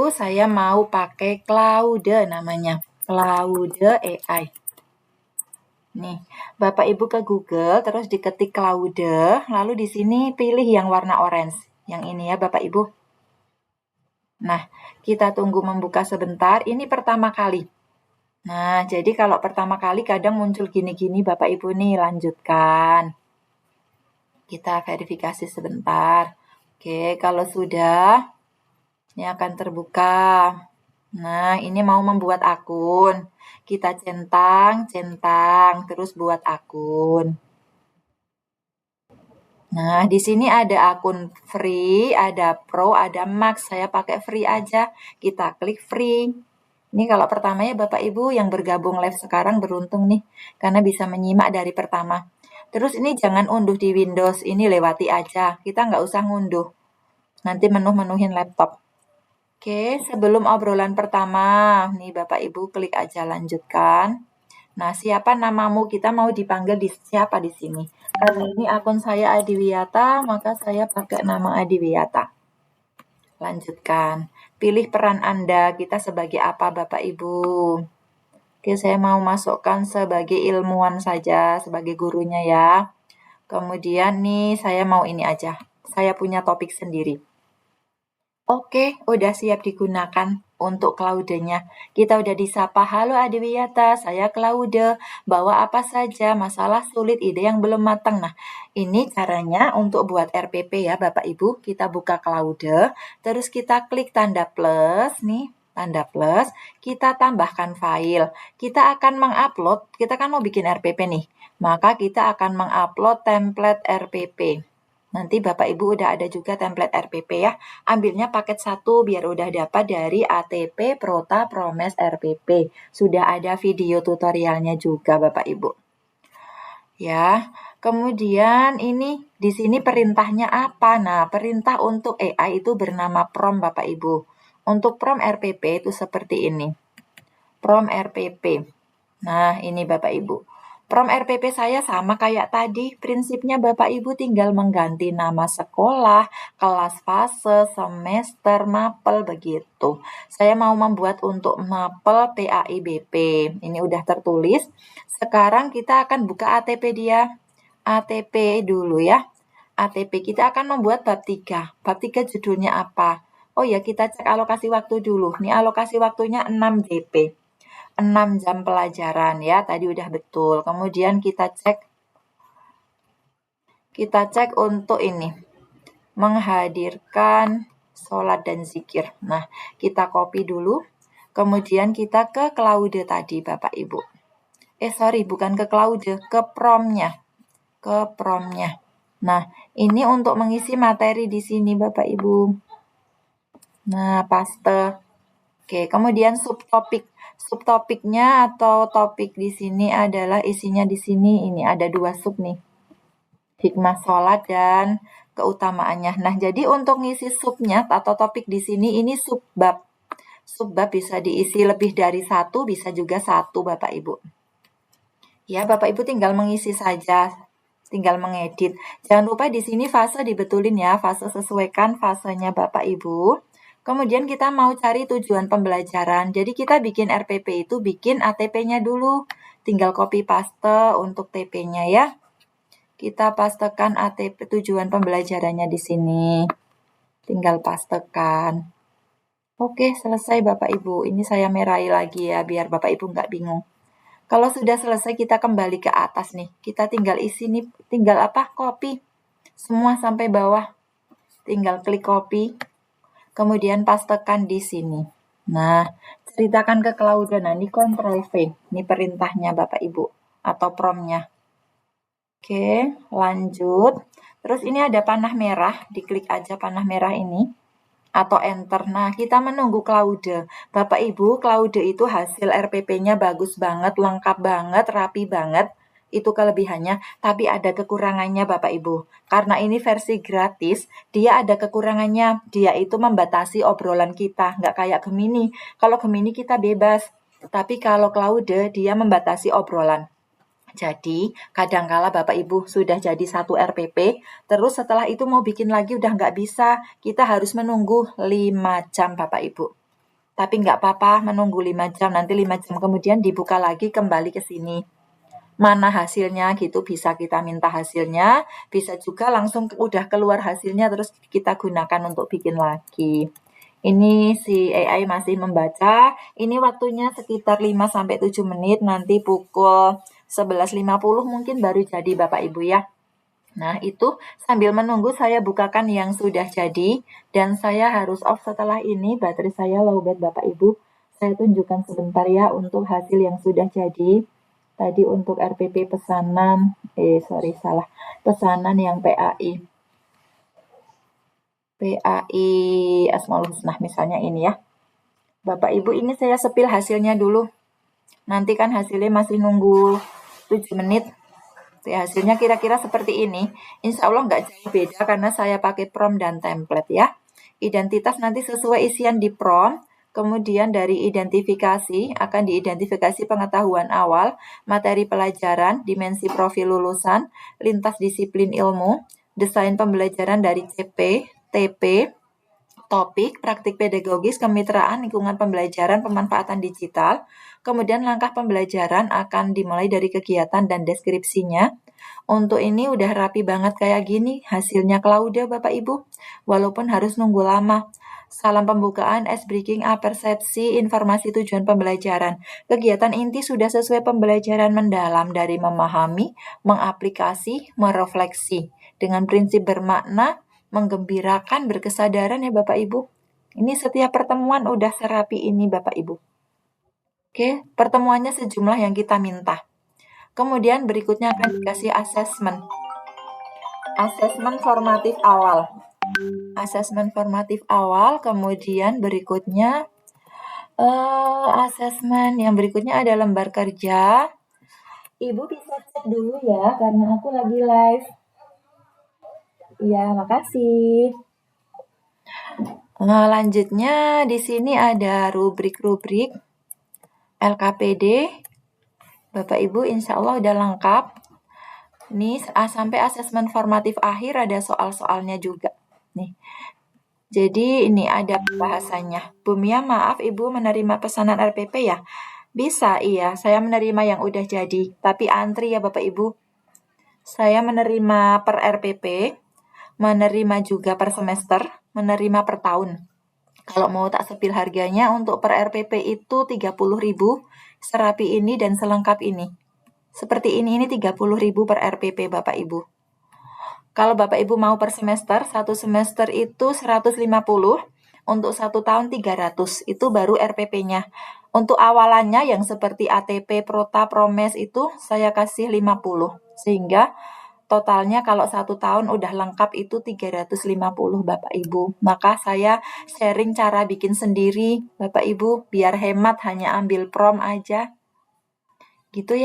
Ibu, saya mau pakai Claude namanya. Claude AI. Nih, Bapak Ibu ke Google, terus diketik Claude, lalu di sini pilih yang warna orange. Yang ini ya Bapak Ibu. Nah, kita tunggu membuka sebentar. Ini pertama kali. Nah, jadi kalau pertama kali kadang muncul gini-gini Bapak Ibu nih, lanjutkan. Kita verifikasi sebentar. Oke, kalau sudah, ini akan terbuka. Nah, ini mau membuat akun. Kita centang, terus buat akun. Nah, di sini ada akun free, ada pro, ada max. Saya pakai free aja. Kita klik free. Ini kalau pertamanya Bapak Ibu yang bergabung live sekarang beruntung nih, karena bisa menyimak dari pertama. Terus ini jangan unduh di Windows, ini lewati aja. Kita nggak usah ngunduh. Nanti menuhin laptop. Oke, sebelum obrolan pertama, nih Bapak Ibu klik aja lanjutkan. Nah, siapa namamu? Kita mau dipanggil siapa di sini? Karena ini akun saya Adiwiyata, maka saya pakai nama Adiwiyata. Lanjutkan. Pilih peran Anda, kita sebagai apa Bapak Ibu? Oke, saya mau masukkan sebagai ilmuwan saja, sebagai gurunya ya. Kemudian nih, saya mau ini aja. Saya punya topik sendiri. Oke, udah siap digunakan untuk Claude-nya. Kita udah disapa, halo Adiwiyata, saya Claude. Bawa apa saja, masalah sulit, ide yang belum matang. Nah, ini caranya untuk buat RPP ya Bapak Ibu. Kita buka Claude, terus kita klik tanda plus nih. Tanda plus, kita tambahkan file. Kita akan mengupload, kita kan mau bikin RPP nih. Maka kita akan mengupload template RPP. Nanti Bapak Ibu udah ada juga template RPP ya. Ambilnya paket 1 biar udah dapat dari ATP Prota Promes RPP. Sudah ada video tutorialnya juga Bapak Ibu. Ya, kemudian ini di sini perintahnya apa? Nah, perintah untuk AI itu bernama prom Bapak Ibu. Untuk prom RPP itu seperti ini. Prom RPP. Nah, ini Bapak Ibu. Prom RPP saya sama kayak tadi, prinsipnya Bapak Ibu tinggal mengganti nama sekolah, kelas fase, semester, mapel, begitu. Saya mau membuat untuk mapel PAIBP, ini udah tertulis. Sekarang kita akan buka ATP dia. ATP dulu ya. ATP kita akan membuat bab 3. Bab 3 judulnya apa? Oh ya, kita cek alokasi waktu dulu. Ini alokasi waktunya 6 JP. 6 jam pelajaran ya, tadi udah betul. Kemudian kita cek untuk ini, menghadirkan sholat dan zikir. Nah, kita copy dulu, kemudian kita ke Claude tadi Bapak Ibu. Bukan ke Claude, ke promnya. Nah, ini untuk mengisi materi di sini Bapak Ibu. Nah, paste. Oke, kemudian subtopiknya atau topik di sini adalah isinya di sini ini ada 2 sub nih. Hikmah sholat dan keutamaannya. Nah, jadi untuk ngisi subnya atau topik di sini ini subbab. Subbab bisa diisi lebih dari 1, bisa juga 1 Bapak Ibu. Ya, Bapak Ibu tinggal mengisi saja. Tinggal mengedit. Jangan lupa di sini fase dibetulin ya, fase sesuaikan fasenya Bapak Ibu. Kemudian kita mau cari tujuan pembelajaran. Jadi kita bikin RPP itu bikin ATP-nya dulu. Tinggal copy paste untuk TP-nya ya. Kita pastekan ATP tujuan pembelajarannya di sini. Tinggal pastekan. Oke, selesai Bapak Ibu. Ini saya merahi lagi ya biar Bapak Ibu nggak bingung. Kalau sudah selesai kita kembali ke atas nih. Kita tinggal isi nih, tinggal copy. Semua sampai bawah. Tinggal klik copy. Kemudian pastekan di sini. Nah, ceritakan ke Claude. Nah, ini Ctrl V. Ini perintahnya Bapak Ibu. Atau promnya. Oke, lanjut. Terus ini ada panah merah. Diklik aja panah merah ini. Atau enter. Nah, kita menunggu Claude. Bapak Ibu, Claude itu hasil RPP-nya bagus banget, lengkap banget, rapi banget. Itu kelebihannya, tapi ada kekurangannya Bapak Ibu. Karena ini versi gratis, dia ada kekurangannya. Dia itu membatasi obrolan kita, nggak kayak Gemini. Kalau Gemini kita bebas, tapi kalau Claude dia membatasi obrolan. Jadi, kadangkala Bapak Ibu sudah jadi 1 RPP, terus setelah itu mau bikin lagi udah nggak bisa. Kita harus menunggu 5 jam Bapak Ibu. Tapi nggak apa-apa menunggu 5 jam, nanti 5 jam kemudian dibuka lagi kembali ke sini. Mana hasilnya gitu, bisa kita minta hasilnya, bisa juga langsung udah keluar hasilnya terus kita gunakan untuk bikin lagi. Ini si AI masih membaca, ini waktunya sekitar 5-7 menit, nanti pukul 11.50 mungkin baru jadi Bapak Ibu ya. Nah, itu sambil menunggu saya bukakan yang sudah jadi, dan saya harus off setelah ini, baterai saya lowbat Bapak Ibu. Saya tunjukkan sebentar ya untuk hasil yang sudah jadi. Tadi untuk RPP pesanan, salah, pesanan yang PAI. PAI Asmaul Husnah misalnya ini ya. Bapak Ibu, ini saya sepil hasilnya dulu. Nanti kan hasilnya masih nunggu 7 menit. Hasilnya kira-kira seperti ini. Insya Allah nggak jauh beda karena saya pakai prompt dan template ya. Identitas nanti sesuai isian di prompt. Kemudian dari identifikasi akan diidentifikasi pengetahuan awal, materi pelajaran, dimensi profil lulusan, lintas disiplin ilmu, desain pembelajaran dari CP, TP, topik, praktik pedagogis, kemitraan, lingkungan pembelajaran, pemanfaatan digital. Kemudian langkah pembelajaran akan dimulai dari kegiatan dan deskripsinya. Untuk ini udah rapi banget kayak gini, hasilnya Claudia Bapak Ibu, walaupun harus nunggu lama. Salam pembukaan, ice breaking, persepsi, informasi tujuan pembelajaran. Kegiatan inti sudah sesuai pembelajaran mendalam dari memahami, mengaplikasi, merefleksi. Dengan prinsip bermakna, menggembirakan, berkesadaran ya Bapak Ibu. Ini setiap pertemuan udah serapi ini Bapak Ibu. Oke, pertemuannya sejumlah yang kita minta. Kemudian berikutnya akan dikasih asesmen. Asesmen formatif awal. Asesmen formatif awal, kemudian berikutnya asesmen yang berikutnya ada lembar kerja. Ibu bisa cek dulu ya karena aku lagi live. Ya, makasih. Lanjutnya di sini ada rubrik-rubrik LKPD. Bapak Ibu insya Allah udah lengkap. Ini sampai asesmen formatif akhir ada soal-soalnya juga. Nih. Jadi ini ada bahasanya. Bumia, maaf Ibu menerima pesanan RPP ya? Bisa, iya. Saya menerima yang udah jadi. Tapi antri ya Bapak Ibu. Saya menerima per RPP, menerima juga per semester, menerima per tahun. Kalau mau tak sepil harganya untuk per RPP itu 30.000, serapi ini dan selengkap ini. Seperti ini 30.000 per RPP Bapak Ibu. Kalau Bapak Ibu mau per semester, satu semester itu 150, untuk 1 tahun 300, itu baru RPP-nya. Untuk awalannya yang seperti ATP, Prota, Promes itu saya kasih 50, sehingga totalnya kalau 1 tahun udah lengkap itu 350 Bapak Ibu. Maka saya sharing cara bikin sendiri Bapak Ibu, biar hemat hanya ambil prom aja. Gitu ya.